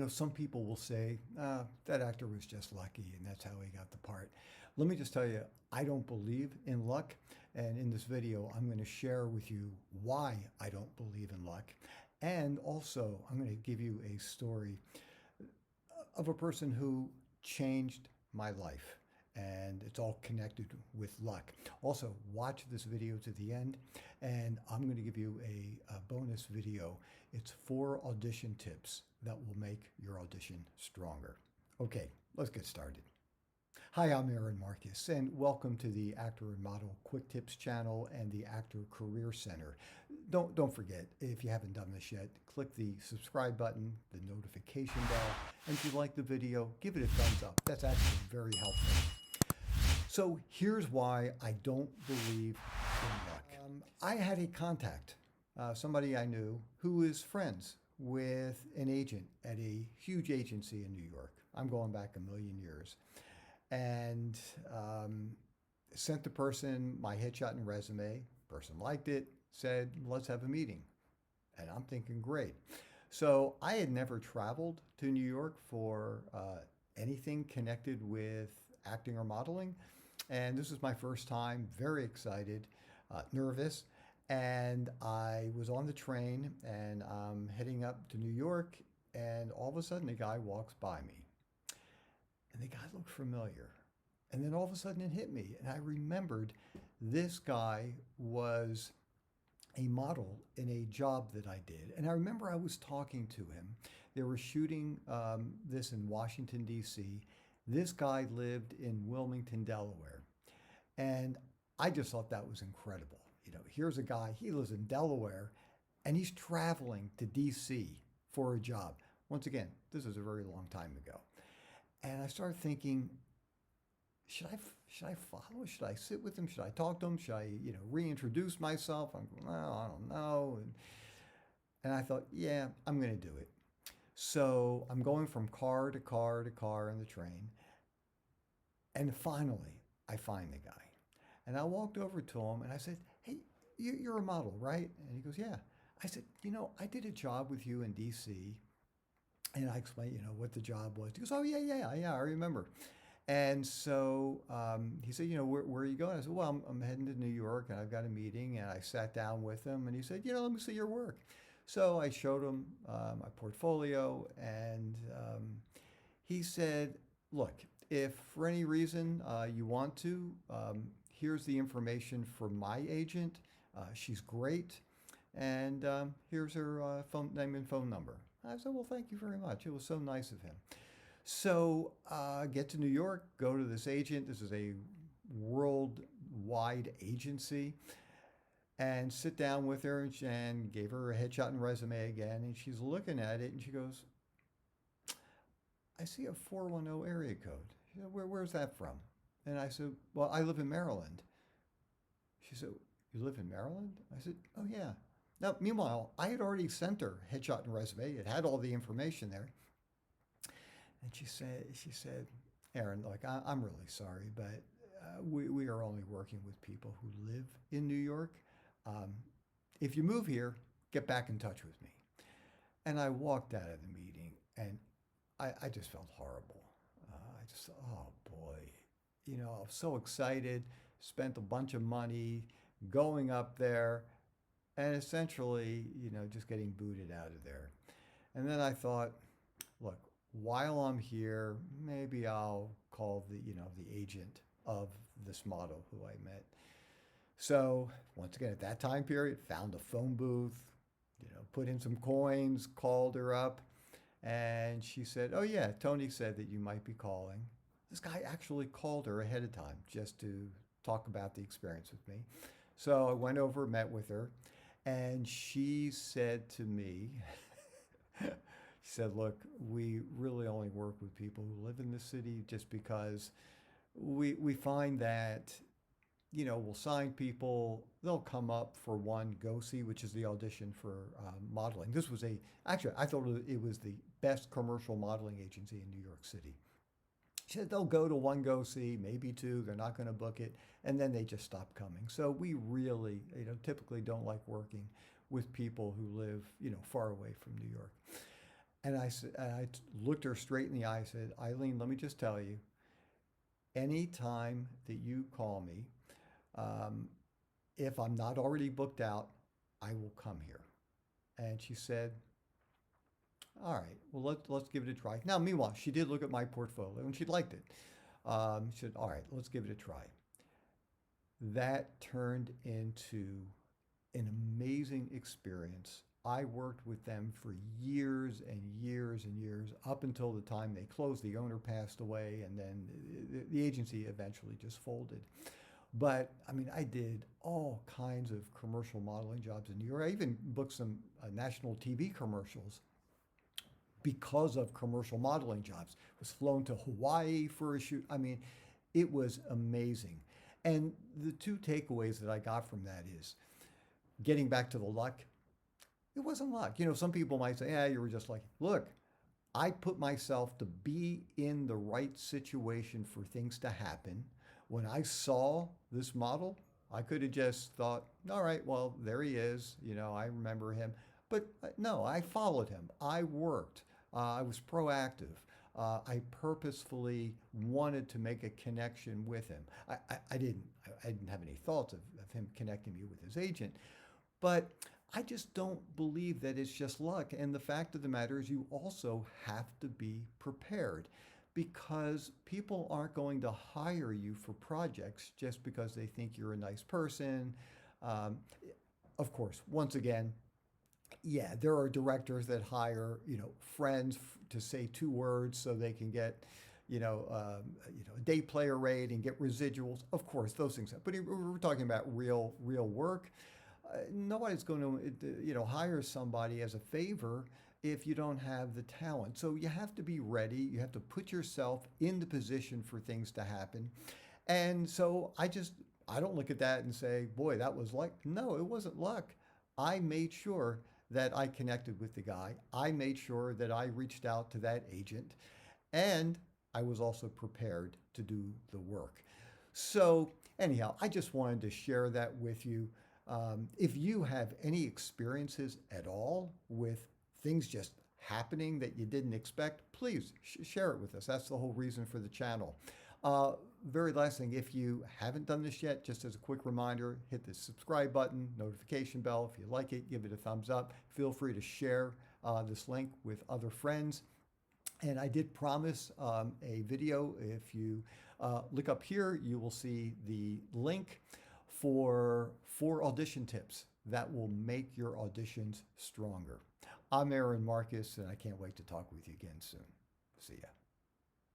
Some people will say, that actor was just lucky and that's how he got the part. Let me just tell you, I don't believe in luck. And in this video, I'm going to share with you why I don't believe in luck. And also, I'm going to give you a story of a person who changed my life. And it's all connected with luck. Also, watch this video to the end, and I'm going to give you a bonus video. It's 4 audition tips that will make your audition stronger. Okay, let's get started. Hi, I'm Aaron Marcus, and welcome to the Actor and Model Quick Tips channel and the Actor Career Center. Don't forget, if you haven't done this yet, click the subscribe button, the notification bell, and if you like the video, give it a thumbs up. That's actually very helpful. So here's why I don't believe in luck. I had a contact, somebody I knew, who is friends with an agent at a huge agency in New York. I'm going back a million years. And sent the person my headshot and resume. Person liked it, said, let's have a meeting. And I'm thinking, great. So I had never traveled to New York for anything connected with acting or modeling. And this was my first time, very excited, nervous. And I was on the train and I'm heading up to New York. And all of a sudden, a guy walks by me. And the guy looked familiar. And then all of a sudden it hit me. And I remembered this guy was a model in a job that I did. And I remember I was talking to him. They were shooting this in Washington, D.C. This guy lived in Wilmington, Delaware. And I just thought that was incredible. Here's a guy, he lives in Delaware, and he's traveling to D.C. for a job. Once again, this is a very long time ago. And I started thinking, should I follow? Should I sit with him? Should I talk to him? Should I, reintroduce myself? I'm going, well, I don't know. And I thought, yeah, I'm going to do it. So I'm going from car to car to car in the train. And finally, I find the guy. And I walked over to him and I said, hey, you're a model, right? And he goes, yeah. I said, I did a job with you in D.C. And I explained, what the job was. He goes, oh, yeah, I remember. And so he said, where are you going? I said, well, I'm heading to New York and I've got a meeting. And I sat down with him and he said, let me see your work. So I showed him my portfolio and he said, look, if for any reason you want to, here's the information for my agent. She's great. And here's her phone name and phone number. I said, well, thank you very much. It was so nice of him. So get to New York, go to this agent. This is a worldwide agency. And sit down with her and gave her a headshot and resume again. And she's looking at it and she goes, I see a 410 area code. She said, where's that from? And I said, well, I live in Maryland. She said, you live in Maryland? I said, oh, yeah. Now, meanwhile, I had already sent her headshot and resume. It had all the information there. And she said, Aaron, look, I'm really sorry, but we are only working with people who live in New York. If you move here, get back in touch with me. And I walked out of the meeting and I just felt horrible. I just thought, oh boy, I was so excited, spent a bunch of money going up there and essentially, just getting booted out of there. And then I thought, look, while I'm here, maybe I'll call the agent of this model who I met. So once again, at that time period, found a phone booth, put in some coins, called her up, and she said, oh yeah, Tony said that you might be calling. This guy actually called her ahead of time just to talk about the experience with me. So I went over, met with her, and she said to me, she said, look, we really only work with people who live in the city just because we find that, we'll sign people, they'll come up for one go-see, which is the audition for modeling. This was actually, I thought it was the best commercial modeling agency in New York City. She said they'll go to one go-see, maybe two, they're not going to book it, and then they just stop coming. So we really, typically don't like working with people who live, far away from New York. And I looked her straight in the eye. I said, Eileen, let me just tell you, anytime that you call me, um, if I'm not already booked out, I will come here. And she said, all right, well, let's give it a try. Now, meanwhile, she did look at my portfolio and she liked it. She said, all right, let's give it a try. That turned into an amazing experience. I worked with them for years and years and years, up until the time they closed. The owner passed away, and then the agency eventually just folded. But I mean, I did all kinds of commercial modeling jobs in New York. I even booked some national TV commercials because of commercial modeling jobs. Was flown to Hawaii for a shoot. I mean, it was amazing. And the two takeaways that I got from that is, getting back to the luck, it wasn't luck. You know, some people might say, yeah, you were just lucky. Look, I put myself to be in the right situation for things to happen. When I saw this model, I could have just thought, all right, well, there he is. You know, I remember him. But no, I followed him. I worked. I was proactive. I purposefully wanted to make a connection with him. I didn't have any thoughts of him connecting me with his agent, but I just don't believe that it's just luck. And the fact of the matter is, you also have to be prepared, because people aren't going to hire you for projects just because they think you're a nice person. Um, of course, once again, yeah, there are directors that hire, friends to say two words so they can get, a day player rate and get residuals. Of course, those things. But we're talking about real work. Nobody's going to, hire somebody as a favor if you don't have the talent. So you have to be ready. You have to put yourself in the position for things to happen. And so I don't look at that and say, boy, that was luck. No, it wasn't luck. I made sure that I connected with the guy. I made sure that I reached out to that agent, and I was also prepared to do the work. So anyhow, I just wanted to share that with you. If you have any experiences at all with things just happening that you didn't expect, please share it with us. That's the whole reason for the channel. Very last thing, if you haven't done this yet, just as a quick reminder, hit the subscribe button, notification bell. If you like it, give it a thumbs up. Feel free to share this link with other friends. And I did promise a video. If you look up here, you will see the link for 4 audition tips that will make your auditions stronger. I'm Aaron Marcus, and I can't wait to talk with you again soon. See ya.